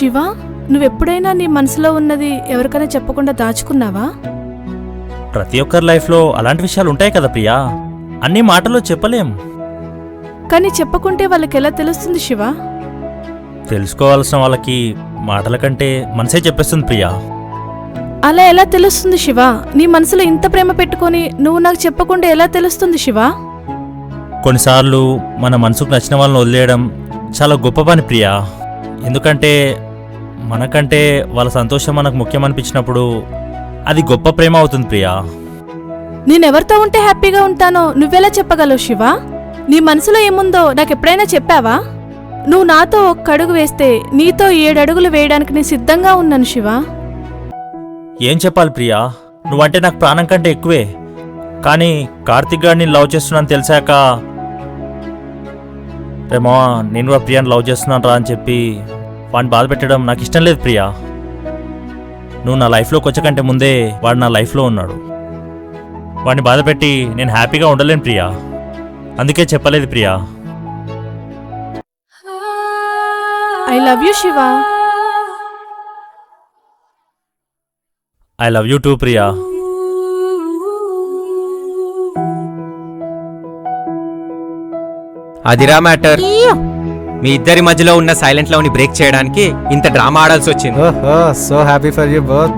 శివ, నువ్వెప్పుడైనా నీ మనసులో ఉన్నది ఎవరికైనా చెప్పకుండా దాచుకున్నావా? ప్రతి ఒక్కరి లైఫ్లో అలాంటి విషయాలు ఉంటాయి కదా ప్రియా, అన్ని మాటల్లో చెప్పలేం. కానీ చెప్పకుంటే వాళ్ళకి ఎలా తెలుస్తుంది శివ? తెలుసుకోవాల్సిన వాళ్ళకి మాటల కంటే మనసే చెప్పేస్తుంది ప్రియా. అలా ఎలా తెలుస్తుంది శివ? నీ మనసులో ఇంత ప్రేమ పెట్టుకొని నువ్వు నాకు చెప్పకుండా ఎలా తెలుస్తుంది శివ? కొన్నిసార్లు మన మనసుకు నచ్చిన వాళ్ళని వదిలేయడం చాలా గొప్ప పని ప్రియా. ఎందుకంటే మనకంటే వాళ్ళ సంతోషం మనకు ముఖ్యమనిపించినప్పుడు అది గొప్ప ప్రేమ అవుతుంది ప్రియా. నేనెవరితో ఉంటే హ్యాపీగా ఉంటానో నువ్వెలా చెప్పగలవు శివ? నీ మనసులో ఏముందో నాకెప్పుడైనా చెప్పావా? నువ్వు నాతో ఒక్క అడుగు వేస్తే నీతో 7 అడుగులు వేయడానికి నేను సిద్ధంగా ఉన్నాను శివ. ఏం చెప్పాలి ప్రియా, నువ్వంటే నాకు ప్రాణం కంటే ఎక్కువే. కానీ కార్తిక్ గారిని లవ్ చేస్తున్నాను తెలిసాక, రేమో నేను కూడా ప్రియాని లవ్ చేస్తున్నాను రా అని చెప్పి వాడిని బాధ పెట్టడం నాకు ఇష్టం లేదు ప్రియా. నువ్వు నా లైఫ్లోకి వచ్చేకంటే ముందే వాడు నా లైఫ్లో ఉన్నాడు. వాడిని బాధ పెట్టి నేను హ్యాపీగా ఉండలేను ప్రియా. అందుకే చెప్పలేదు Priya. I love you Shiva. I love you two Priya. అదిరా మ్యాటర్. మీ ఇద్దరి మధ్యలో ఉన్న సైలెంట్ లవ్ ని బ్రేక్ చేయడానికి ఇంత డ్రామా ఆడాల్సి వచ్చింది. ఓహో, so happy for you both.